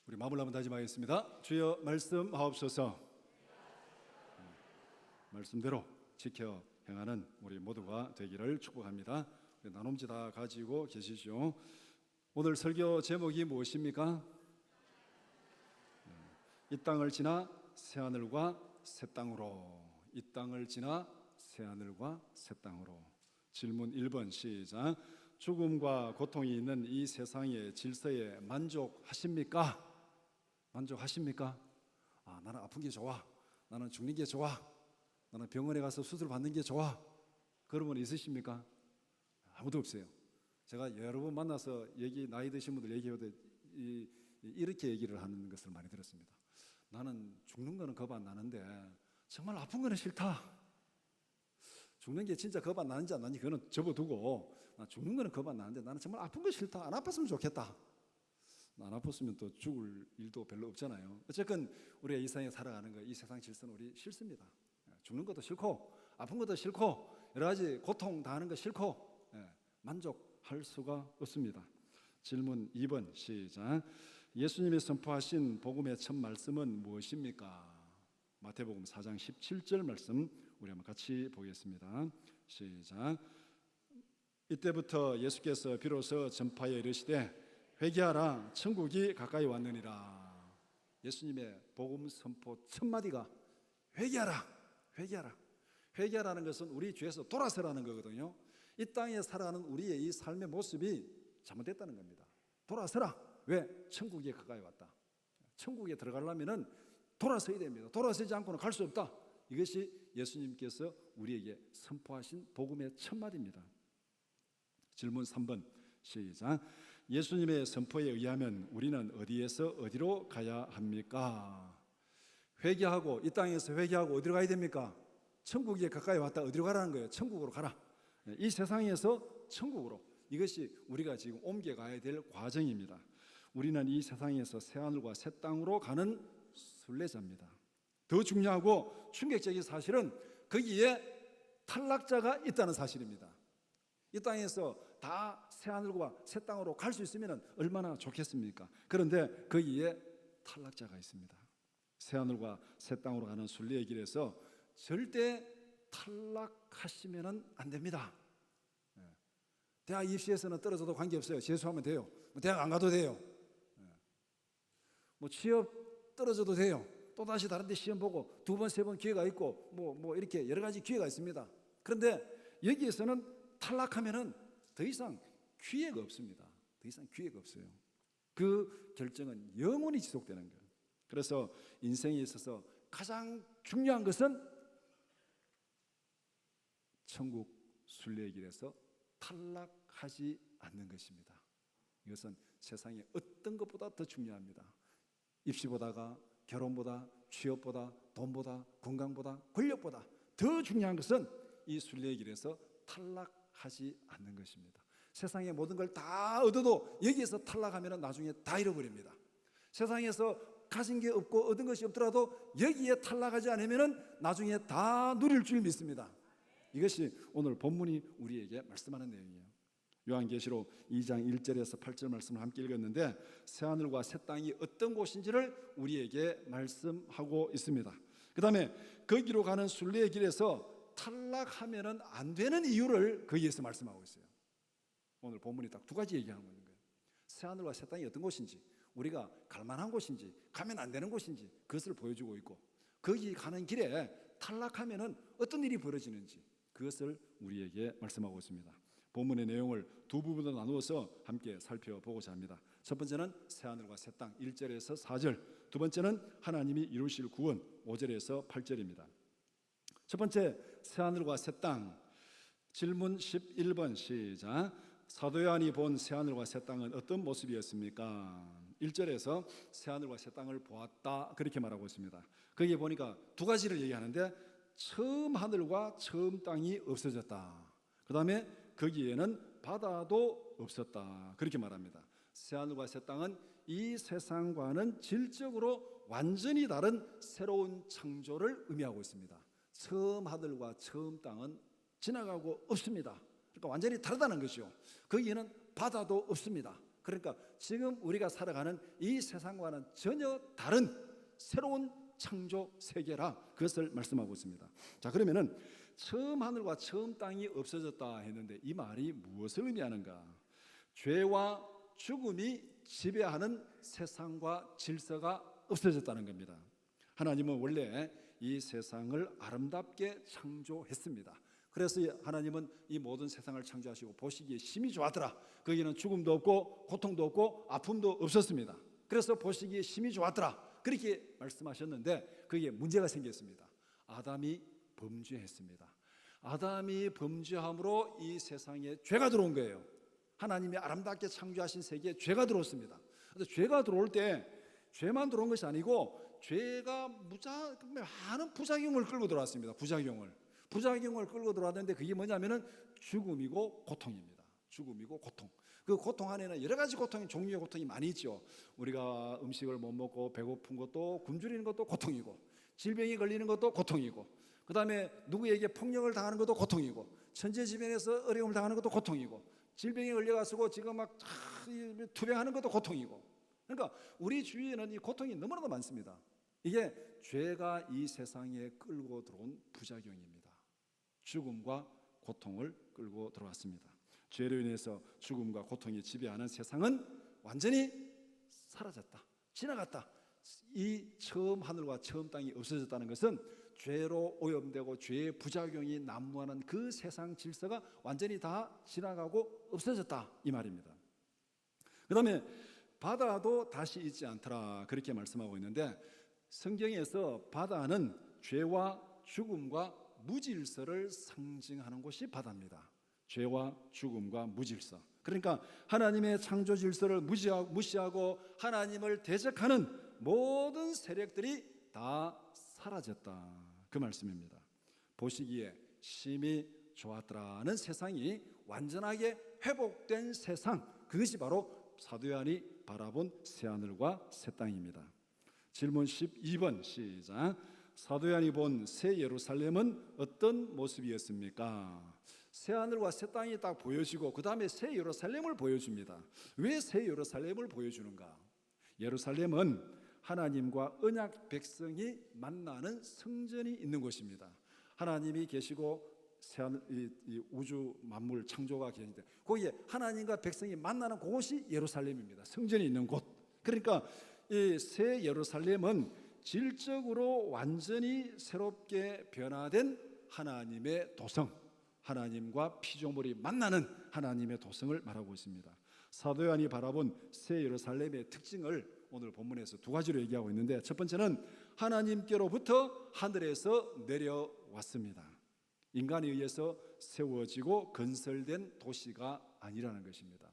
우리 마음을 한번 다짐하겠습니다. 주여 말씀하옵소서. 말씀대로 지켜 행하는 우리 모두가 되기를 축복합니다. 나눔지 다 가지고 계시죠. 오늘 설교 제목이 무엇입니까? 이 땅을 지나 새하늘과 새 땅으로. 이 땅을 지나 새하늘과 새 땅으로. 질문 1번 시작. 죽음과 고통이 있는 이 세상의 질서에 만족하십니까? 만족하십니까? 나는 아픈 게 좋아. 나는 죽는 게 좋아. 나는 병원에 가서 수술 받는 게 좋아. 그런 분 있으십니까? 아무도 없어요. 제가 여러 번 만나서 나이 드신 분들 얘기할 때 이렇게 얘기를 하는 것을 많이 들었습니다. 나는 죽는 거는 겁 안 나는데 정말 아픈 거는 싫다. 죽는 게 진짜 겁 안 나는지 안 나는지 그거는 접어두고, 나 죽는 거는 겁 안 나는데 나는 정말 아픈 거 싫다. 안 아팠으면 좋겠다. 안 아팠으면 또 죽을 일도 별로 없잖아요. 어쨌든 우리가 이 세상에 살아가는 거, 이 세상 질서는 우리 싫습니다. 죽는 것도 싫고 아픈 것도 싫고 여러 가지 고통 당하는 거 싫고 만족할 수가 없습니다. 질문 2번 시작. 예수님이 선포하신 복음의 첫 말씀은 무엇입니까? 마태복음 4장 17절 말씀 우리 한번 같이 보겠습니다. 시작. 이때부터 예수께서 비로소 전파에 이르시되 회개하라, 천국이 가까이 왔느니라. 예수님의 복음 선포 첫 마디가 회개하라, 회개하라. 회개하라는 것은 우리 죄에서 돌아서라는 거거든요. 이 땅에 살아가는 우리의 이 삶의 모습이 잘못됐다는 겁니다. 돌아서라. 왜? 천국이 가까이 왔다. 천국에 들어가려면 돌아서야 됩니다. 돌아서지 않고는 갈 수 없다. 이것이 예수님께서 우리에게 선포하신 복음의 첫 마디입니다. 질문 3번 시작. 예수님의 선포에 의하면 우리는 어디에서 어디로 가야 합니까? 회개하고, 이 땅에서 회개하고 어디로 가야 됩니까? 천국에 가까이 왔다. 어디로 가라는 거예요? 천국으로 가라. 이 세상에서 천국으로. 이것이 우리가 지금 옮겨가야 될 과정입니다. 우리는 이 세상에서 새하늘과 새 땅으로 가는 순례자입니다. 더 중요하고 충격적인 사실은 거기에 탈락자가 있다는 사실입니다. 이 땅에서 다 새하늘과 새 땅으로 갈 수 있으면 얼마나 좋겠습니까? 그런데 거기에 탈락자가 있습니다. 새하늘과 새 땅으로 가는 순례의 길에서 절대 탈락하시면 안 됩니다. 대학 입시에서는 떨어져도 관계없어요. 재수하면 돼요. 대학 안 가도 돼요. 취업 떨어져도 돼요. 또다시 다른 데 시험 보고 두 번, 세 번 기회가 있고 이렇게 여러 가지 기회가 있습니다. 그런데 여기에서는 탈락하면은 더 이상 기회가 없습니다. 더 이상 기회가 없어요. 그 결정은 영원히 지속되는 거예요. 그래서 인생에 있어서 가장 중요한 것은 천국 순례의 길에서 탈락하지 않는 것입니다. 이것은 세상의 어떤 것보다 더 중요합니다. 입시보다가, 결혼보다, 취업보다, 돈보다, 건강보다, 권력보다 더 중요한 것은 이 순례의 길에서 탈락하지 않는 것입니다. 세상의 모든 걸 다 얻어도 여기에서 탈락하면 나중에 다 잃어버립니다. 세상에서 가진 게 없고 얻은 것이 없더라도 여기에 탈락하지 않으면 나중에 다 누릴 줄 믿습니다. 이것이 오늘 본문이 우리에게 말씀하는 내용이에요. 요한계시록 2장 1절에서 8절 말씀을 함께 읽었는데 새하늘과 새 땅이 어떤 곳인지를 우리에게 말씀하고 있습니다. 그 다음에 거기로 가는 순례의 길에서 탈락하면 안 되는 이유를 거기에서 말씀하고 있어요. 오늘 본문이 딱 두 가지 얘기하는 거예요. 새하늘과 새 땅이 어떤 곳인지, 우리가 갈 만한 곳인지, 가면 안 되는 곳인지 그것을 보여주고 있고, 거기 가는 길에 탈락하면 어떤 일이 벌어지는지 그것을 우리에게 말씀하고 있습니다. 본문의 내용을 두 부분으로 나누어서 함께 살펴보고자 합니다. 첫 번째는 새하늘과 새 땅 1절에서 4절, 두 번째는 하나님이 이루실 구원 5절에서 8절입니다. 첫 번째, 새하늘과 새 땅. 질문 11번 시작. 사도 요한이 본 새하늘과 새 땅은 어떤 모습이었습니까? 1절에서 새하늘과 새 땅을 보았다 그렇게 말하고 있습니다. 거기에 보니까 두 가지를 얘기하는데 처음 하늘과 처음 땅이 없어졌다. 그 다음에 거기에는 바다도 없었다 그렇게 말합니다. 새하늘과 새 땅은 이 세상과는 질적으로 완전히 다른 새로운 창조를 의미하고 있습니다. 처음 하늘과 처음 땅은 지나가고 없습니다. 그러니까 완전히 다르다는 것이요. 거기에는 바다도 없습니다. 그러니까 지금 우리가 살아가는 이 세상과는 전혀 다른 새로운 창조 세계라 그것을 말씀하고 있습니다. 자, 그러면은 처음 하늘과 처음 땅이 없어졌다 했는데 이 말이 무엇을 의미하는가? 죄와 죽음이 지배하는 세상과 질서가 없어졌다는 겁니다. 하나님은 원래 이 세상을 아름답게 창조했습니다. 그래서 하나님은 이 모든 세상을 창조하시고 보시기에 심히 좋았더라. 거기는 죽음도 없고 고통도 없고 아픔도 없었습니다. 그래서 보시기에 심히 좋았더라. 그렇게 말씀하셨는데 거기에 문제가 생겼습니다. 아담이 범죄했습니다. 아담이 범죄함으로 이 세상에 죄가 들어온 거예요. 하나님이 아름답게 창조하신 세계에 죄가 들어왔습니다. 그래서 죄가 들어올 때 죄만 들어온 것이 아니고 죄가 많은 부작용을 끌고 들어왔습니다. 부작용을 끌고 들어왔는데 그게 뭐냐면은 죽음이고 고통입니다. 죽음이고 고통. 그 고통 안에는 여러 가지 종류의 고통이 많이 있죠. 우리가 음식을 못 먹고 배고픈 것도, 굶주리는 것도 고통이고, 질병이 걸리는 것도 고통이고, 그 다음에 누구에게 폭력을 당하는 것도 고통이고, 천재지변에서 어려움을 당하는 것도 고통이고, 질병에 걸려가지고 지금 막 투병하는 것도 고통이고. 그러니까 우리 주위에는 이 고통이 너무나도 많습니다. 이게 죄가 이 세상에 끌고 들어온 부작용입니다. 죽음과 고통을 끌고 들어왔습니다. 죄로 인해서 죽음과 고통이 지배하는 세상은 완전히 사라졌다, 지나갔다. 이 처음 하늘과 처음 땅이 없어졌다는 것은 죄로 오염되고 죄의 부작용이 난무하는 그 세상 질서가 완전히 다 지나가고 없어졌다 이 말입니다. 그 다음에 바다도 다시 있지 않더라 그렇게 말씀하고 있는데, 성경에서 바다는 죄와 죽음과 무질서를 상징하는 곳이 바다입니다. 죄와 죽음과 무질서. 그러니까 하나님의 창조 질서를 무시하고 하나님을 대적하는 모든 세력들이 다 사라졌다 그 말씀입니다. 보시기에 심히 좋았더라는 세상이 완전하게 회복된 세상, 그것이 바로 사도 요한이 바라본 새하늘과 새 땅입니다. 질문 12번 시작. 사도 요한이 본 새 예루살렘은 어떤 모습이었습니까? 새 하늘과 새 땅이 딱 보여지고 그 다음에 새 예루살렘을 보여줍니다. 왜 새 예루살렘을 보여주는가? 예루살렘은 하나님과 언약 백성이 만나는 성전이 있는 곳입니다. 하나님이 계시고 이 우주 만물 창조가 계신데 거기에 하나님과 백성이 만나는 그곳이 예루살렘입니다. 성전이 있는 곳. 그러니까 이 새 예루살렘은 질적으로 완전히 새롭게 변화된 하나님의 도성, 하나님과 피조물이 만나는 하나님의 도성을 말하고 있습니다. 사도 요한이 바라본 새 예루살렘의 특징을 오늘 본문에서 두 가지로 얘기하고 있는데, 첫 번째는 하나님께로부터 하늘에서 내려왔습니다. 인간에 의해서 세워지고 건설된 도시가 아니라는 것입니다.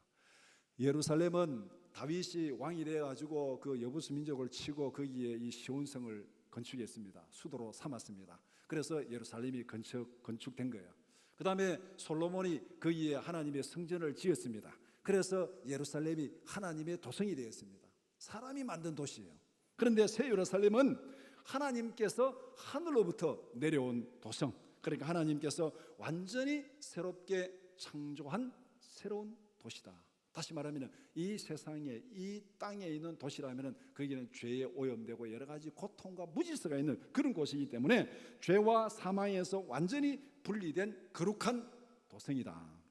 예루살렘은 다윗이 왕이 되어가지고 그 여부수 민족을 치고 거기에 이 시온성을 건축했습니다. 수도로 삼았습니다. 그래서 예루살렘이 건축된 거예요. 그 다음에 솔로몬이 거기에 하나님의 성전을 지었습니다. 그래서 예루살렘이 하나님의 도성이 되었습니다. 사람이 만든 도시예요. 그런데 새 예루살렘은 하나님께서 하늘로부터 내려온 도성, 그러니까 하나님께서 완전히 새롭게 창조한 새로운 도시다. 다시 말하면 이 세상에, 이 땅에 있는 도시라면 거기는 죄에 오염되고 여러 가지 고통과 무질서가 있는 그런 곳이기 때문에 죄와 사망에서 완전히 분리된 거룩한 도성이다.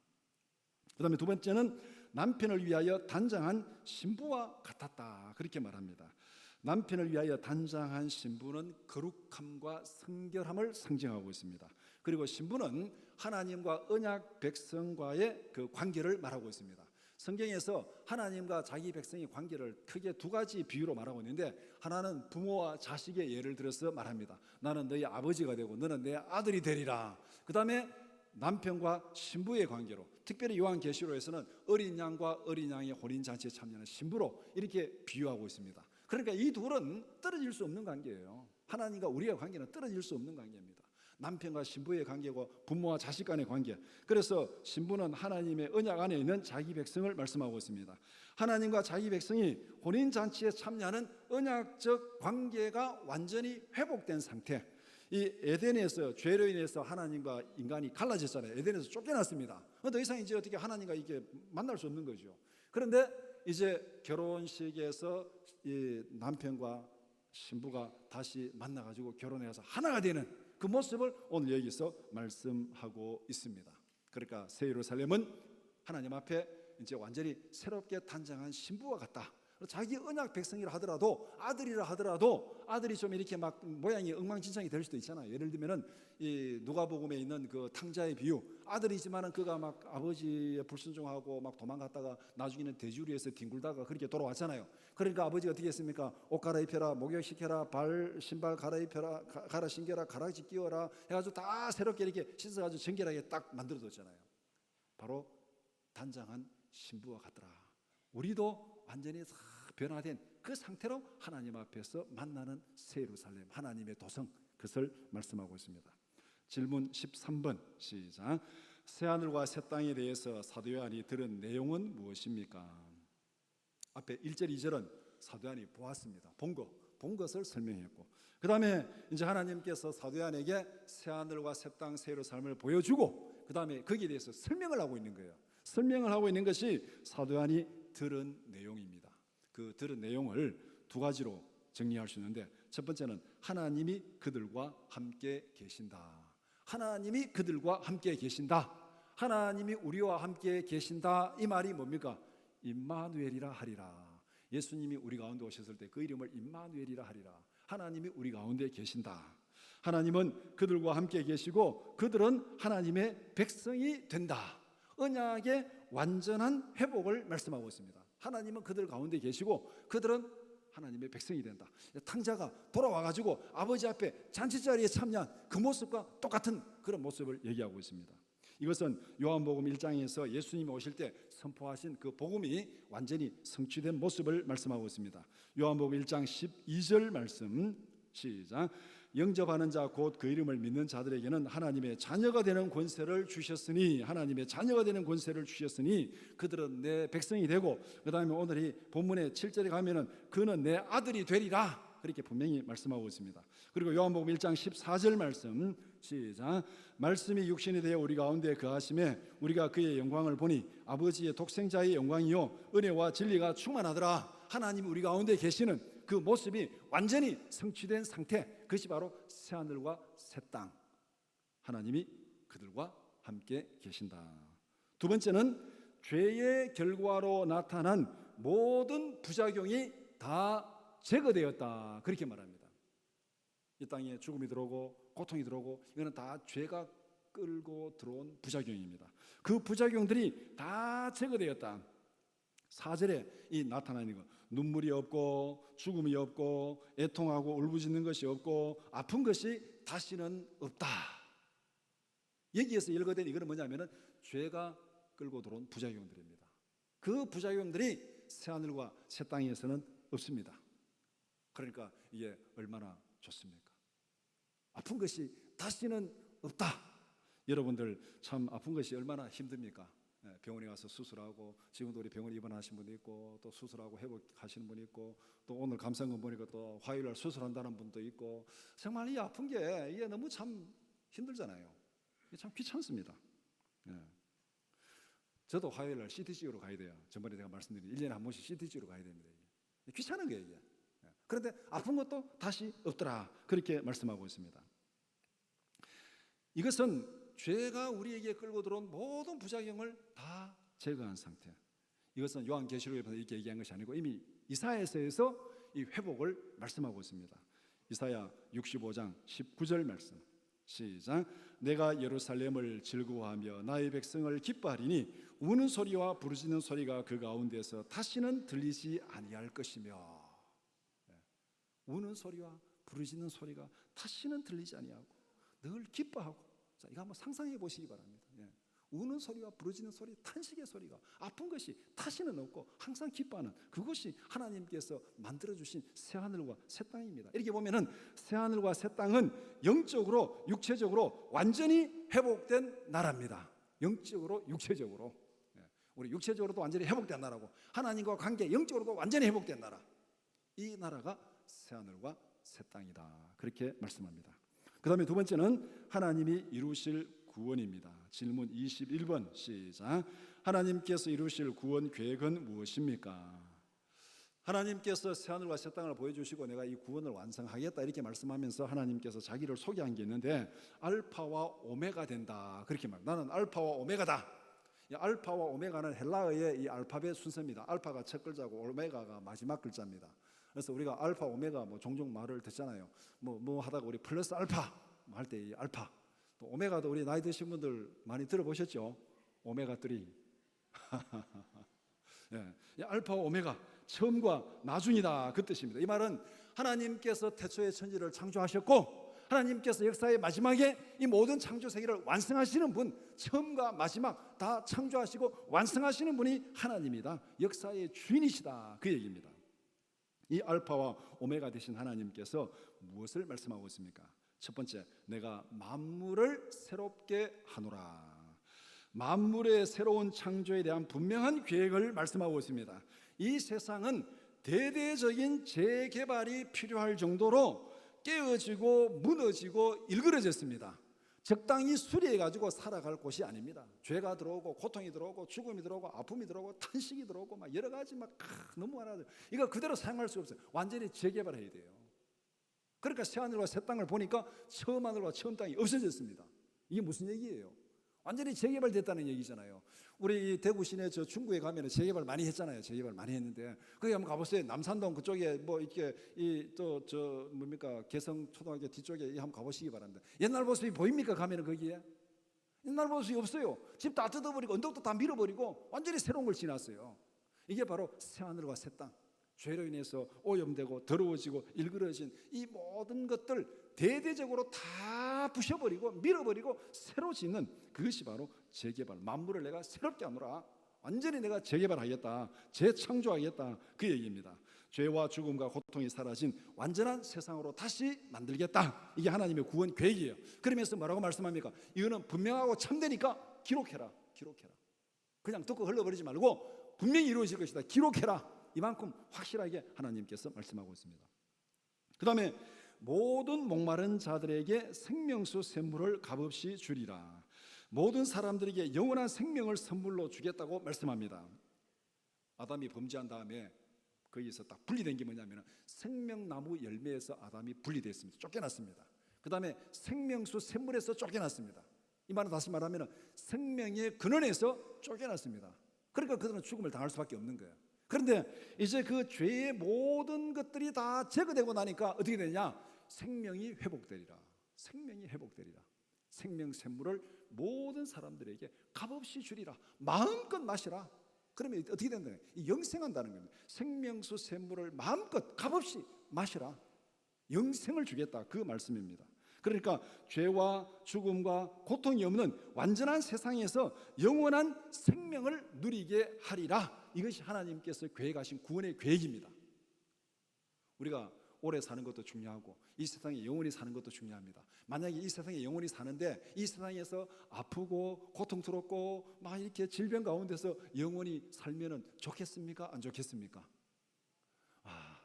그 다음에 두 번째는 남편을 위하여 단장한 신부와 같았다 그렇게 말합니다. 남편을 위하여 단장한 신부는 거룩함과 성결함을 상징하고 있습니다. 그리고 신부는 하나님과 언약 백성과의 그 관계를 말하고 있습니다. 성경에서 하나님과 자기 백성의 관계를 크게 두 가지 비유로 말하고 있는데, 하나는 부모와 자식의 예를 들어서 말합니다. 나는 너희 아버지가 되고 너는 내 아들이 되리라. 그 다음에 남편과 신부의 관계로, 특별히 요한계시록에서는 어린 양과 어린 양의 혼인잔치에 참여하는 신부로 이렇게 비유하고 있습니다. 그러니까 이 둘은 떨어질 수 없는 관계예요. 하나님과 우리의 관계는 떨어질 수 없는 관계입니다. 남편과 신부의 관계고 부모와 자식 간의 관계. 그래서 신부는 하나님의 언약 안에 있는 자기 백성을 말씀하고 있습니다. 하나님과 자기 백성이 혼인잔치에 참여하는 언약적 관계가 완전히 회복된 상태. 이 에덴에서 죄로 인해서 하나님과 인간이 갈라졌잖아요. 에덴에서 쫓겨났습니다. 더 이상 이제 어떻게 하나님과 이게 만날 수 없는 거죠. 그런데 이제 결혼식에서 이 남편과 신부가 다시 만나가지고 결혼해서 하나가 되는 그 모습을 오늘 여기서 말씀하고 있습니다. 그러니까 새 예루살렘은 하나님 앞에 이제 완전히 새롭게 탄생한 신부와 같다. 자기 언약 백성이라 하더라도, 아들이라 하더라도 아들이 좀 이렇게 막 모양이 엉망진창이 될 수도 있잖아요. 예를 들면은 이 누가복음에 있는 그 탕자의 비유, 아들이지만은 그가 막 아버지의 불순종하고 막 도망갔다가 나중에는 돼지우리에서 뒹굴다가 그렇게 돌아왔잖아요. 그러니까 아버지가 어떻게 했습니까? 옷 갈아입혀라, 목욕시켜라, 신발 갈아입혀라, 갈아 신겨라, 가락지 끼워라 해가지고 다 새롭게 이렇게 씻어가지고 정결하게 딱 만들어뒀잖아요. 바로 단장한 신부와 같더라. 우리도 완전히 변화된 그 상태로 하나님 앞에서 만나는 새 예루살렘, 하나님의 도성, 그것을 말씀하고 있습니다. 질문 13번 시작. 새하늘과 새 땅에 대해서 사도 요한이 들은 내용은 무엇입니까? 앞에 1절 2절은 사도 요한이 보았습니다. 본 것을 설명했고, 그 다음에 이제 하나님께서 사도 요한에게 새하늘과 새 땅, 새 예루살렘을 보여주고, 그 다음에 거기에 대해서 설명을 하고 있는 거예요. 설명을 하고 있는 것이 사도 요한이 들은 내용입니다. 그 들은 내용을 두 가지로 정리할 수 있는데, 첫 번째는 하나님이 그들과 함께 계신다. 하나님이 그들과 함께 계신다. 하나님이 우리와 함께 계신다. 이 말이 뭡니까? 임마누엘이라 하리라. 예수님이 우리 가운데 오셨을 때 그 이름을 임마누엘이라 하리라. 하나님이 우리 가운데 계신다. 하나님은 그들과 함께 계시고 그들은 하나님의 백성이 된다. 언약의 완전한 회복을 말씀하고 있습니다. 하나님은 그들 가운데 계시고 그들은 하나님의 백성이 된다. 탕자가 돌아와가지고 아버지 앞에 잔치자리에 참여한 그 모습과 똑같은 그런 모습을 얘기하고 있습니다. 이것은 요한복음 1장에서 예수님이 오실 때 선포하신 그 복음이 완전히 성취된 모습을 말씀하고 있습니다. 요한복음 1장 12절 말씀 시작. 영접하는 자 곧 그 이름을 믿는 자들에게는 하나님의 자녀가 되는 권세를 주셨으니, 하나님의 자녀가 되는 권세를 주셨으니 그들은 내 백성이 되고, 그 다음에 오늘 이 본문의 7절에 가면은 그는 내 아들이 되리라, 그렇게 분명히 말씀하고 있습니다. 그리고 요한복음 1장 14절 말씀 시작. 말씀이 육신이 되어 우리 가운데 거하심에 우리가 그의 영광을 보니 아버지의 독생자의 영광이요 은혜와 진리가 충만하더라. 하나님이 우리 가운데 계시는 그 모습이 완전히 성취된 상태, 그것이 바로 새하늘과 새 땅, 하나님이 그들과 함께 계신다. 두 번째는 죄의 결과로 나타난 모든 부작용이 다 제거되었다, 그렇게 말합니다. 이 땅에 죽음이 들어오고 고통이 들어오고 이거는 다 죄가 끌고 들어온 부작용입니다. 그 부작용들이 다 제거되었다. 4절에 이 나타나는 것, 눈물이 없고 죽음이 없고 애통하고 울부짖는 것이 없고 아픈 것이 다시는 없다. 여기에서 열거된 이거는 뭐냐면은 죄가 끌고 들어온 부작용들입니다. 그 부작용들이 새하늘과 새 땅에서는 없습니다. 그러니까 이게 얼마나 좋습니까? 아픈 것이 다시는 없다. 여러분들 참 아픈 것이 얼마나 힘듭니까? 병원에 가서 수술하고, 지금도 우리 병원에 입원하신 분도 있고, 또 수술하고 회복하시는 분이 있고, 또 오늘 감상문 보니까 또 화요일날 수술한다는 분도 있고, 정말 이 아픈 게 이게 너무 참 힘들잖아요. 이게 참 귀찮습니다. 저도 화요일날 CT 찍으러 가야 돼요. 전번에 제가 말씀드린 1년에 한 번씩 CT 찍으러 가야 됩니다. 이게 귀찮은 거예요, 이게. 그런데 아픈 것도 다시 없더라, 그렇게 말씀하고 있습니다. 이것은 죄가 우리에게 끌고 들어온 모든 부작용을 다 제거한 상태. 이것은 요한계시록에서 이렇게 얘기한 것이 아니고 이미 이사야서에서 이 회복을 말씀하고 있습니다. 이사야 65장 19절 말씀 시작. 내가 예루살렘을 즐거워하며 나의 백성을 기뻐하리니 우는 소리와 부르짖는 소리가 그 가운데서 다시는 들리지 아니할 것이며. 우는 소리와 부르짖는 소리가 다시는 들리지 아니하고 늘 기뻐하고. 자, 이거 한번 상상해 보시기 바랍니다. 우는 소리와 부르짖는 소리, 탄식의 소리가, 아픈 것이 다시는 없고 항상 기뻐하는 그것이 하나님께서 만들어주신 새하늘과 새 땅입니다. 이렇게 보면은 새하늘과 새 땅은 영적으로 육체적으로 완전히 회복된 나라입니다. 영적으로 육체적으로. 우리 육체적으로도 완전히 회복된 나라고, 하나님과 관계 영적으로도 완전히 회복된 나라, 이 나라가 새하늘과 새 땅이다, 그렇게 말씀합니다. 그 다음에 두 번째는 하나님이 이루실 구원입니다. 질문 21번 시작. 하나님께서 이루실 구원 계획은 무엇입니까? 하나님께서 새하늘과 새 땅을 보여주시고 내가 이 구원을 완성하겠다 이렇게 말씀하면서 하나님께서 자기를 소개한 게 있는데 알파와 오메가 된다 그렇게 말. 나는 알파와 오메가다. 이 알파와 오메가는 헬라어의 이 알파벳 순서입니다. 알파가 첫 글자고 오메가가 마지막 글자입니다. 그래서 우리가 알파 오메가 뭐 종종 말을 듣잖아요. 뭐 하다가 우리 플러스 알파 할 때 이 알파, 또 오메가도 우리 나이 드신 분들 많이 들어보셨죠? 오메가 3. 예, 이 알파와 오메가 처음과 나중이다 그 뜻입니다. 이 말은 하나님께서 태초에 천지를 창조하셨고 하나님께서 역사의 마지막에 이 모든 창조 세계를 완성하시는 분, 처음과 마지막 다 창조하시고 완성하시는 분이 하나님이다. 역사의 주인이시다 그 얘기입니다. 이 알파와 오메가 되신 하나님께서 무엇을 말씀하고 있습니까? 첫 번째, 내가 만물을 새롭게 하노라. 만물의 새로운 창조에 대한 분명한 계획을 말씀하고 있습니다. 이 세상은 대대적인 재개발이 필요할 정도로 깨어지고 무너지고 일그러졌습니다. 적당히 수리해가지고 살아갈 곳이 아닙니다. 죄가 들어오고 고통이 들어오고 죽음이 들어오고 아픔이 들어오고 탄식이 들어오고 막 여러 가지 막 너무 많아요. 이거 그대로 사용할 수 없어요. 완전히 재개발해야 돼요. 그러니까 새하늘과 새 땅을 보니까 처음 하늘과 처음 땅이 없어졌습니다. 이게 무슨 얘기예요? 완전히 재개발됐다는 얘기잖아요. 우리 대구 시내 저 중구에 가면 재개발 많이 했잖아요. 재개발 많이 했는데 거기 한번 가보세요. 남산동 그쪽에 뭐 이렇게 이 또 저 뭡니까 개성 초등학교 뒤쪽에 한번 가보시기 바랍니다. 옛날 모습이 보입니까? 가면은 거기에 옛날 모습이 없어요. 집 다 뜯어버리고 언덕도 다 밀어버리고 완전히 새로운 걸 지났어요. 이게 바로 새하늘과 새 땅. 죄로 인해서 오염되고 더러워지고 일그러진 이 모든 것들 대대적으로 다 부셔버리고 밀어버리고 새로 짓는 그것이 바로 재개발. 만물을 내가 새롭게 하노라. 완전히 내가 재개발하겠다, 재창조하겠다 그 얘기입니다. 죄와 죽음과 고통이 사라진 완전한 세상으로 다시 만들겠다. 이게 하나님의 구원 계획이에요. 그러면서 뭐라고 말씀합니까? 이거는 분명하고 참되니까 기록해라. 기록해라. 그냥 듣고 흘러버리지 말고 분명히 이루어질 것이다. 기록해라. 이만큼 확실하게 하나님께서 말씀하고 있습니다. 그 다음에 모든 목마른 자들에게 생명수 샘물을 값없이 주리라. 모든 사람들에게 영원한 생명을 선물로 주겠다고 말씀합니다. 아담이 범죄한 다음에 거기서 딱 분리된 게 뭐냐면 생명나무 열매에서 아담이 분리됐습니다. 쫓겨났습니다. 그 다음에 생명수 샘물에서 쫓겨났습니다. 이 말은 다시 말하면 생명의 근원에서 쫓겨났습니다. 그러니까 그들은 죽음을 당할 수밖에 없는 거예요. 그런데 이제 그 죄의 모든 것들이 다 제거되고 나니까 어떻게 되냐? 생명이 회복되리라. 생명이 회복되리라. 생명 샘물을 모든 사람들에게 값없이 주리라. 마음껏 마시라. 그러면 어떻게 된다는 거예요? 영생한다는 겁니다. 생명수 샘물을 마음껏 값없이 마시라. 영생을 주겠다 그 말씀입니다. 그러니까 죄와 죽음과 고통이 없는 완전한 세상에서 영원한 생명을 누리게 하리라. 이것이 하나님께서 계획하신 구원의 계획입니다. 우리가 오래 사는 것도 중요하고 이 세상에 영원히 사는 것도 중요합니다. 만약에 이 세상에 영원히 사는데 이 세상에서 아프고 고통스럽고 막 이렇게 질병 가운데서 영원히 살면은 좋겠습니까? 안 좋겠습니까?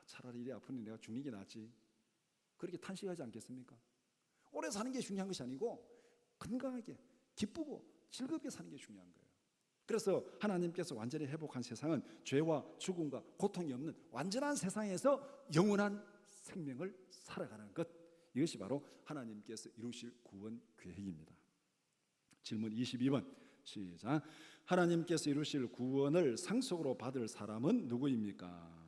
차라리 이래 아프니 내가 죽는 게 낫지. 그렇게 탄식하지 않겠습니까? 오래 사는 게 중요한 것이 아니고 건강하게 기쁘고 즐겁게 사는 게 중요한 거예요. 그래서 하나님께서 완전히 회복한 세상은 죄와 죽음과 고통이 없는 완전한 세상에서 영원한 생명을 살아가는 것, 이것이 바로 하나님께서 이루실 구원 계획입니다. 질문 22번 시작. 하나님께서 이루실 구원을 상속으로 받을 사람은 누구입니까?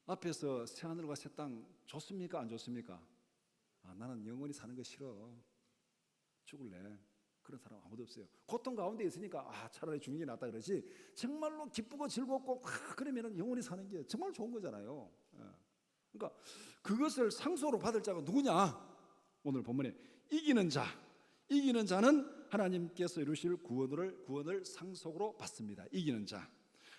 앞에서 새하늘과 새 땅 좋습니까? 안 좋습니까? 나는 영원히 사는 거 싫어, 죽을래, 그런 사람 아무도 없어요. 고통 가운데 있으니까 차라리 죽는 게 낫다 그러지, 정말로 기쁘고 즐겁고 그러면 영원히 사는 게 정말 좋은 거잖아요. 그러니까 그것을 상속으로 받을 자가 누구냐? 오늘 본문에 이기는 자, 이기는 자는 하나님께서 이루실 구원을 상속으로 받습니다. 이기는 자,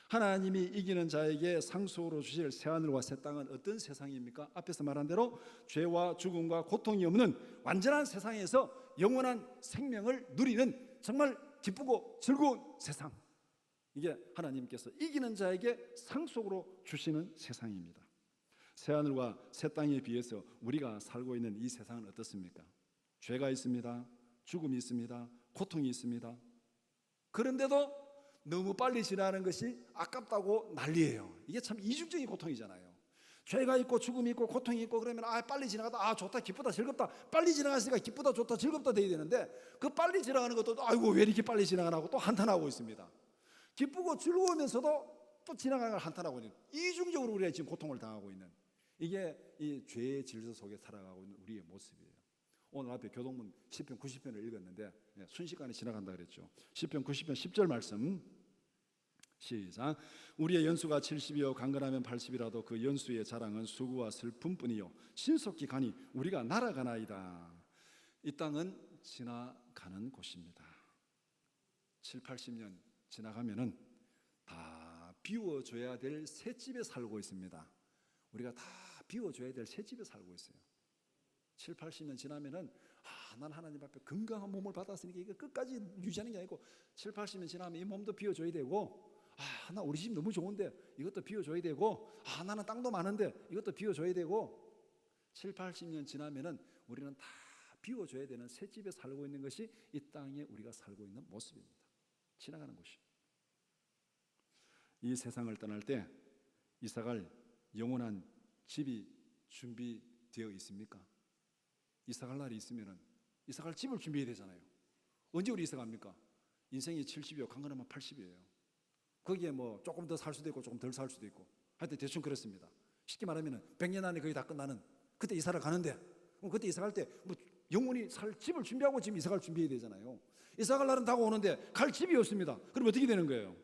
하나님이 이기는 자에게 상속으로 주실 새하늘과 새 땅은 어떤 세상입니까? 앞에서 말한 대로 죄와 죽음과 고통이 없는 완전한 세상에서 영원한 생명을 누리는 정말 기쁘고 즐거운 세상, 이게 하나님께서 이기는 자에게 상속으로 주시는 세상입니다. 새하늘과 새 땅에 비해서 우리가 살고 있는 이 세상은 어떻습니까? 죄가 있습니다. 죽음이 있습니다. 고통이 있습니다. 그런데도 너무 빨리 지나가는 것이 아깝다고 난리예요. 이게 참 이중적인 고통이잖아요. 죄가 있고 죽음이 있고 고통이 있고 그러면 빨리 지나가다 좋다 기쁘다 즐겁다 빨리 지나갔으니까 기쁘다 좋다 즐겁다 돼야 되는데 그 빨리 지나가는 것도 아이고 왜 이렇게 빨리 지나가나고 또 한탄하고 있습니다. 기쁘고 즐거우면서도 또 지나가는 걸 한탄하고 있는 이중적으로 우리가 지금 고통을 당하고 있는 이게 이 죄의 질서 속에 살아가고 있는 우리의 모습이에요. 오늘 앞에 교동문 시편 90편을 읽었는데 순식간에 지나간다 그랬죠. 시편 90편 10절 말씀 시작. 우리의 연수가 70이요 강건하면 80이라도 그 연수의 자랑은 수고와 슬픔뿐이요 신속히 가니 우리가 날아가나이다. 이 땅은 지나가는 곳입니다. 7, 80년 지나가면은 다 비워줘야 될 새 집에 살고 있습니다. 우리가 다 비워줘야 될 새 집에 살고 있어요. 7, 80년 지나면은 난 하나님 앞에 건강한 몸을 받았으니까 이거 끝까지 유지하는 게 아니고 7, 80년 지나면 이 몸도 비워줘야 되고 나 우리 집 너무 좋은데 이것도 비워줘야 되고 나는 땅도 많은데 이것도 비워줘야 되고 7, 80년 지나면은 우리는 다 비워줘야 되는 새 집에 살고 있는 것이 이 땅에 우리가 살고 있는 모습입니다. 지나가는 곳이. 이 세상을 떠날 때 이사갈 영원한 집이 준비되어 있습니까? 이사갈 날이 있으면은 이사갈 집을 준비해야 되잖아요. 언제 우리 이사갑니까? 인생이 70이요 강건하면 80이에요. 거기에 뭐 조금 더 살 수도 있고 조금 덜 살 수도 있고 하여튼 대충 그렇습니다. 쉽게 말하면 100년 안에 거의 다 끝나는 그때 이사를 가는데 그때 이사갈 때 뭐 영원히 살 집을 준비하고 지금 이사갈 준비해야 되잖아요. 이사갈 날은 다가오는데 갈 집이 없습니다. 그럼 어떻게 되는 거예요?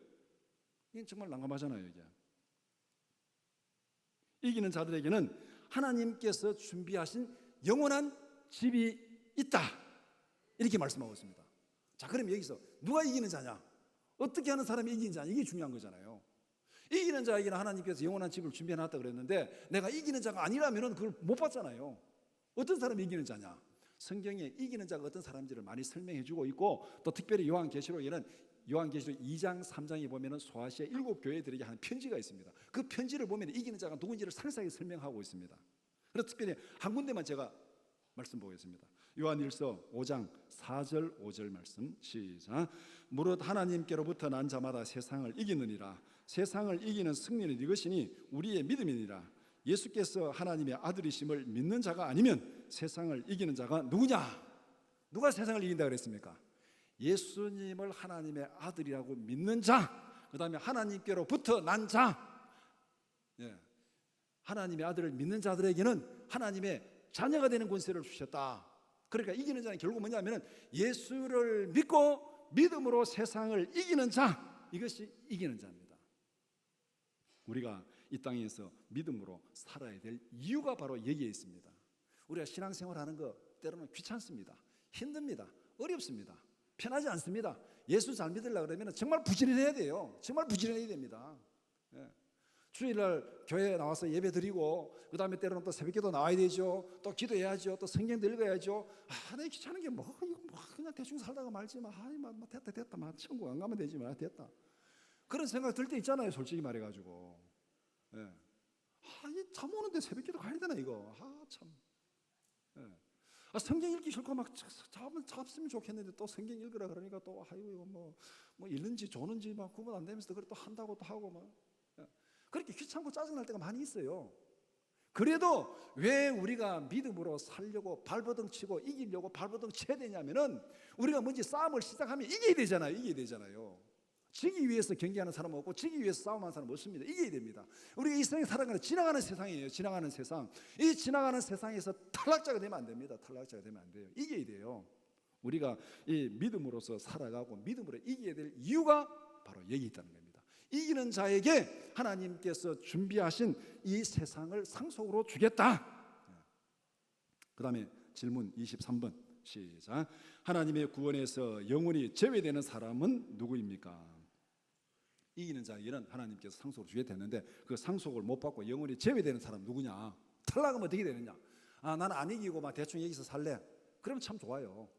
이게 정말 난감하잖아요. 이게 이기는 자들에게는 하나님께서 준비하신 영원한 집이 있다 이렇게 말씀하고 있습니다. 자, 그럼 여기서 누가 이기는 자냐? 어떻게 하는 사람이 이기는 자냐? 이게 중요한 거잖아요. 이기는 자에게는 하나님께서 영원한 집을 준비해놨다 그랬는데 내가 이기는 자가 아니라면 그걸 못 받잖아요. 어떤 사람이 이기는 자냐? 성경에 이기는 자가 어떤 사람인지를 많이 설명해 주고 있고 또 특별히 요한계시록에는 요한계시록 2장 3장에 보면 소아시아 7교회들에게 하는 편지가 있습니다. 그 편지를 보면 이기는 자가 누군지를 상세하게 설명하고 있습니다. 그래서 특별히 한 군데만 제가 말씀 보겠습니다. 요한일서 5장 4절 5절 말씀 시작. 무릇 하나님께로부터 난 자마다 세상을 이기느니라. 세상을 이기는 승리는 이것이니 우리의 믿음이니라. 예수께서 하나님의 아들이심을 믿는 자가 아니면 세상을 이기는 자가 누구냐? 누가 세상을 이긴다 그랬습니까? 예수님을 하나님의 아들이라고 믿는 자, 그 다음에 하나님께로부터 난 자, 하나님의 아들을 믿는 자들에게는 하나님의 자녀가 되는 권세를 주셨다. 그러니까 이기는 자는 결국 뭐냐면 예수를 믿고 믿음으로 세상을 이기는 자, 이것이 이기는 자입니다. 우리가 이 땅에서 믿음으로 살아야 될 이유가 바로 여기에 있습니다. 우리가 신앙생활하는 거 때로는 귀찮습니다. 힘듭니다. 어렵습니다. 편하지 않습니다. 예수 잘 믿으려고 그러면 정말 부지런해야 돼요. 정말 부지런해야 됩니다. 주일날 교회에 나와서 예배 드리고 그 다음에 때로는 또 새벽기도 나와야 되죠. 또 기도해야죠. 또 성경도 읽어야죠. 내 귀찮은 게 뭐 그냥 대충 살다가 말지 됐다 천국 안 가면 되지 됐다. 그런 생각 들 때 있잖아요. 솔직히 말해가지고 잠 오는데 새벽기도 가야 되나 이거 참. 성경 읽기 싫고 막 잡으면 좋겠는데 또 성경 읽으라 그러니까 또 이거 뭐 읽는지 조는지 막 구분 안 되면서 그래 또 한다고 또 하고 막 그렇게 귀찮고 짜증날 때가 많이 있어요. 그래도 왜 우리가 믿음으로 살려고 발버둥 치고 이기려고 발버둥 쳐야 되냐면은 우리가 뭔지 싸움을 시작하면 이겨야 되잖아요. 지기 위해서 경기하는 사람은 없고 지기 위해서 싸움하는 사람은 없습니다. 이겨야 됩니다. 우리가 이 세상에 살아가는 지나가는 세상이에요. 지나가는 세상. 이 지나가는 세상에서 탈락자가 되면 안 됩니다. 탈락자가 되면 안 돼요. 이겨야 돼요. 우리가 이 믿음으로서 살아가고 믿음으로 이겨야 될 이유가 바로 여기 있다는 겁니다. 이기는 자에게 하나님께서 준비하신 이 세상을 상속으로 주겠다. 그 다음에 질문 23번 시작. 하나님의 구원에서 영원히 제외되는 사람은 누구입니까? 이기는 자에게는 하나님께서 상속을 주게 됐는데 그 상속을 못 받고 영원히 제외되는 사람 누구냐? 탈락하면 어떻게 되느냐? 나는 안 이기고 막 대충 여기서 살래. 그러면 참 좋아요.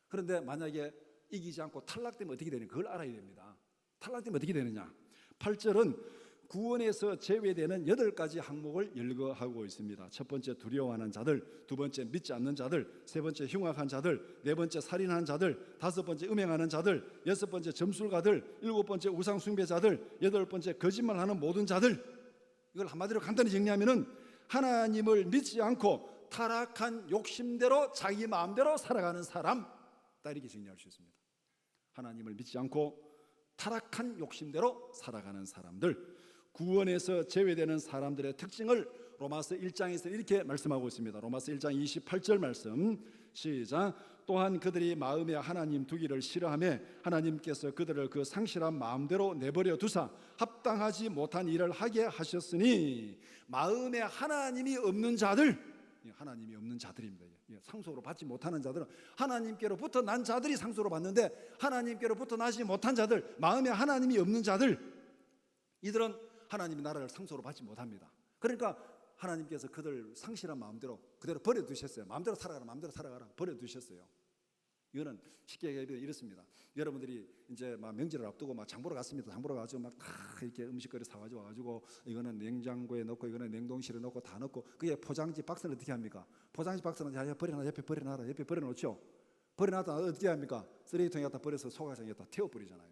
그런데 만약에 이기지 않고 탈락되면 어떻게 되느냐? 그걸 알아야 됩니다. 탈락되면 어떻게 되느냐? 8절은 구원에서 제외되는 8가지 항목을 열거하고 있습니다. 첫 번째, 두려워하는 자들. 두 번째, 믿지 않는 자들. 세 번째, 흉악한 자들. 네 번째, 살인한 자들. 다섯 번째, 음행하는 자들. 여섯 번째, 점술가들. 일곱 번째, 우상 숭배자들. 여덟 번째, 거짓말하는 모든 자들. 이걸 한마디로 간단히 정리하면은 하나님을 믿지 않고 타락한 욕심대로 자기 마음대로 살아가는 사람, 딱 이렇게 정리할 수 있습니다. 하나님을 믿지 않고 타락한 욕심대로 살아가는 사람들, 구원에서 제외되는 사람들의 특징을 로마서 1장에서 이렇게 말씀하고 있습니다. 로마서 1장 28절 말씀 시작. 또한 그들이 마음에 하나님 두기를 싫어하며 하나님께서 그들을 그 상실한 마음대로 내버려 두사 합당하지 못한 일을 하게 하셨으니, 마음에 하나님이 없는 자들, 하나님이 없는 자들입니다. 상속으로 받지 못하는 자들은, 하나님께로부터 난 자들이 상속으로 받는데 하나님께로부터 나지 못한 자들, 마음에 하나님이 없는 자들, 이들은 하나님의 나라를 상속으로 받지 못합니다. 그러니까 하나님께서 그들 상실한 마음대로 그대로 버려두셨어요. 마음대로 살아가라 버려두셨어요. 이거는 쉽게 얘기하면 이렇습니다. 여러분들이 이제 막 명절을 앞두고 막 장보러 갔습니다. 장보러 가지고 막 다 이렇게 음식거리 사가지고 와가지고 이거는 냉장고에 넣고 이거는 냉동실에 넣고 다 넣고, 그게 포장지 박스는 어떻게 합니까? 포장지 박스는 버려놔, 옆에 버려놔라, 옆에 버려놓죠. 버려놨다 어떻게 합니까? 쓰레기통에 갖다 버려서 소각장에 갖다 태워버리잖아요.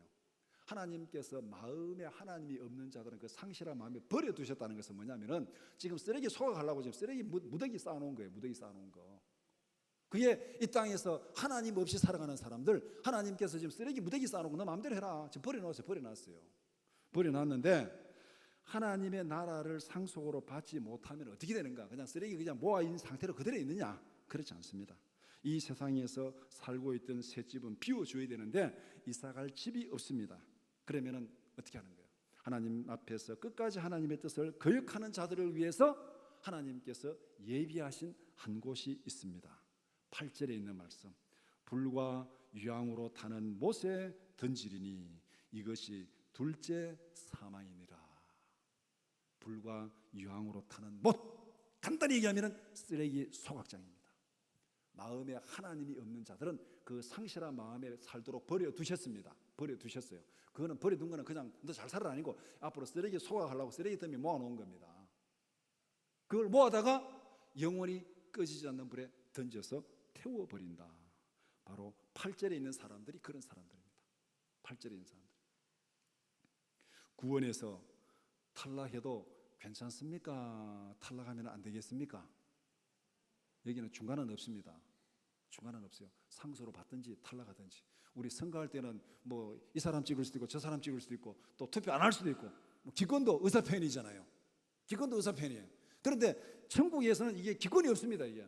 하나님께서 마음에 하나님이 없는 자들은 그 상실한 마음에 버려두셨다는 것은 뭐냐면은 지금 쓰레기 소각하려고 지금 쓰레기 무더기 쌓아놓은 거예요. 무더기 쌓아놓은 거. 그게 이 땅에서 하나님 없이 살아가는 사람들, 하나님께서 지금 쓰레기 무더기 쌓아놓고 너 마음대로 해라, 지금 버려놨어요. 버려놨는데 하나님의 나라를 상속으로 받지 못하면 어떻게 되는가? 그냥 쓰레기 그냥 모아있는 상태로 그대로 있느냐? 그렇지 않습니다. 이 세상에서 살고 있던 새 집은 비워줘야 되는데 이사갈 집이 없습니다. 그러면은 어떻게 하는 거예요? 하나님 앞에서 끝까지 하나님의 뜻을 거역하는 자들을 위해서 하나님께서 예비하신 한 곳이 있습니다. 8절에 있는 말씀, 불과 유황으로 타는 못에 던지리니 이것이 둘째 사망이니라. 불과 유황으로 타는 못, 간단히 얘기하면 쓰레기 소각장입니다. 마음에 하나님이 없는 자들은 그 상실한 마음에 살도록 버려두셨습니다. 버려두셨어요. 그거는 버려둔 거는 그냥 너 잘 살아라 아니고 앞으로 쓰레기 소각하려고 쓰레기 더미 모아놓은 겁니다. 그걸 모아다가 영원히 꺼지지 않는 불에 던져서 태워버린다. 바로 8절에 있는 사람들이 그런 사람들입니다. 8절에 있는 사람들. 구원에서 탈락해도 괜찮습니까? 탈락하면 안 되겠습니까? 여기는 중간은 없습니다. 중간은 없어요. 상소로 받든지 탈락하든지. 우리 선거할 때는 뭐 이 사람 찍을 수도 있고 저 사람 찍을 수도 있고 또 투표 안 할 수도 있고, 기권도 의사표현이잖아요. 기권도 의사표현이에요. 그런데 천국에서는 이게 기권이 없습니다. 이게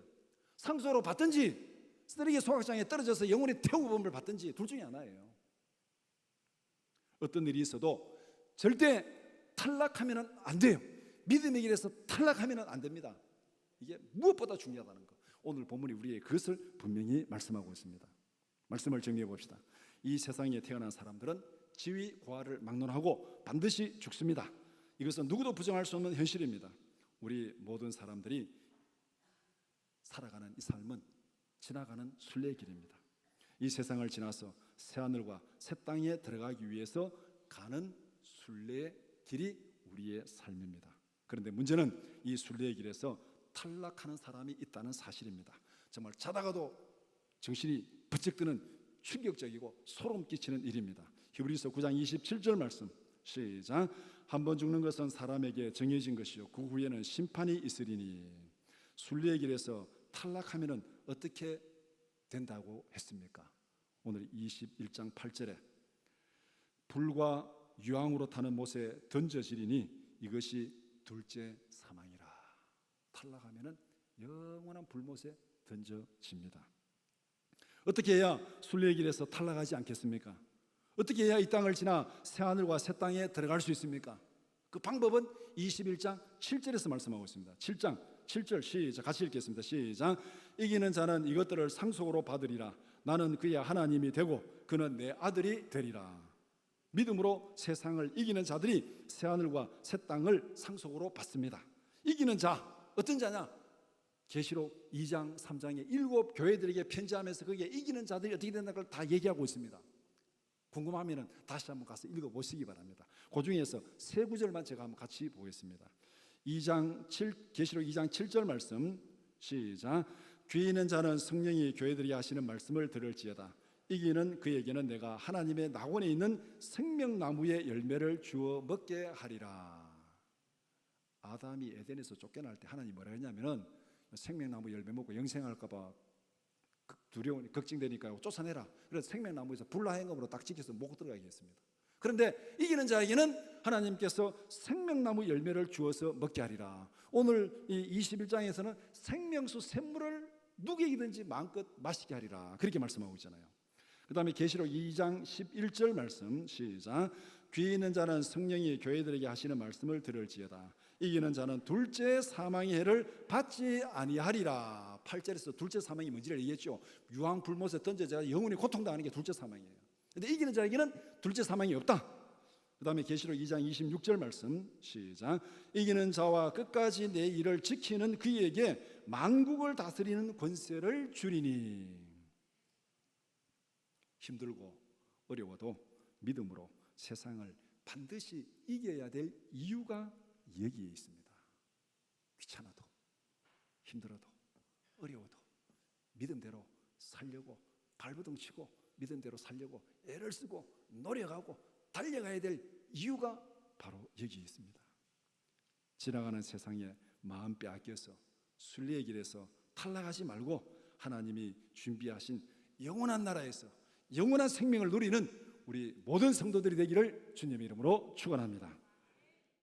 상소로 받든지 쓰레기 소각장에 떨어져서 영원히 태우범을 받든지 둘 중에 하나예요. 어떤 일이 있어도 절대 탈락하면 안 돼요. 믿음의 길에서 탈락하면 안 됩니다. 이게 무엇보다 중요하다는 것, 오늘 본문이 우리에게 그것을 분명히 말씀하고 있습니다. 말씀을 정리해 봅시다. 이 세상에 태어난 사람들은 지위 고하를 막론하고 반드시 죽습니다. 이것은 누구도 부정할 수 없는 현실입니다. 우리 모든 사람들이 살아가는 이 삶은 지나가는 순례길입니다. 이 세상을 지나서 새하늘과 새 땅에 들어가기 위해서 가는 순례의 길이 우리의 삶입니다. 그런데 문제는 이 순례의 길에서 탈락하는 사람이 있다는 사실입니다. 정말 자다가도 정신이 번쩍 드는 충격적이고 소름 끼치는 일입니다. 히브리서 9장 27절 말씀 시작. 한 번 죽는 것은 사람에게 정해진 것이요 그 후에는 심판이 있으리니. 순례의 길에서 탈락하면 어떻게 된다고 했습니까? 오늘 21장 8절에 불과 유황으로 타는 못에 던져지리니 이것이 둘째 사망이라. 탈락하면 영원한 불못에 던져집니다. 어떻게 해야 순례의 길에서 탈락하지 않겠습니까? 어떻게 해야 이 땅을 지나 새하늘과 새 땅에 들어갈 수 있습니까? 그 방법은 21장 7절에서 말씀하고 있습니다. 7장 7절 시작, 같이 읽겠습니다. 시작. 이기는 자는 이것들을 상속으로 받으리라. 나는 그의 하나님이 되고 그는 내 아들이 되리라. 믿음으로 세상을 이기는 자들이 새하늘과 새 땅을 상속으로 받습니다. 이기는 자, 어떤 자냐? 계시록 2장 3장에 7 교회들에게 편지하면서 거기에 이기는 자들이 어떻게 된다는 걸 다 얘기하고 있습니다. 궁금하면 다시 한번 가서 읽어보시기 바랍니다. 그 중에서 세 구절만 제가 한번 같이 보겠습니다. 계시록 2장 7절 말씀 시작. 귀 있는 자는 성령이 교회들이 하시는 말씀을 들을지어다. 이기는 그에게는 내가 하나님의 낙원에 있는 생명나무의 열매를 주어 먹게 하리라. 아담이 에덴에서 쫓겨날 때 하나님이 뭐라 했냐면은 생명나무 열매 먹고 영생할까 봐 두려우니 걱정되니까 쫓아내라. 그래서 생명나무에서 불화행음으로 딱 지켜서 못 들어가게 했습니다. 그런데 이기는 자에게는 하나님께서 생명나무 열매를 주어서 먹게 하리라. 오늘 이 21장에서는 생명수 샘물을 누구에게든지 마음껏 마시게 하리라. 그렇게 말씀하고 있잖아요. 그 다음에 계시록 2장 11절 말씀 시작. 귀 있는 자는 성령이 교회들에게 하시는 말씀을 들을지어다. 이기는 자는 둘째 사망의 해를 받지 아니하리라. 8절에서 둘째 사망이 뭔지를 얘기했죠. 유황 불못에 던져져 영원히 고통당하는 게 둘째 사망이에요. 그런데 이기는 자에게는 둘째 사망이 없다. 그 다음에 계시록 2장 26절 말씀 시작. 이기는 자와 끝까지 내 일을 지키는 그에게 만국을 다스리는 권세를 주리니. 힘들고 어려워도 믿음으로 세상을 반드시 이겨야 될 이유가 여기에 있습니다. 귀찮아도 힘들어도 어려워도 믿음대로 살려고 발버둥 치고 믿음대로 살려고 애를 쓰고 노력하고 달려가야 될 이유가 바로 여기에 있습니다. 지나가는 세상에 마음 빼앗겨서 순리의 길에서 탈락하지 말고 하나님이 준비하신 영원한 나라에서 영원한 생명을 누리는 우리 모든 성도들이 되기를 주님의 이름으로 축원합니다.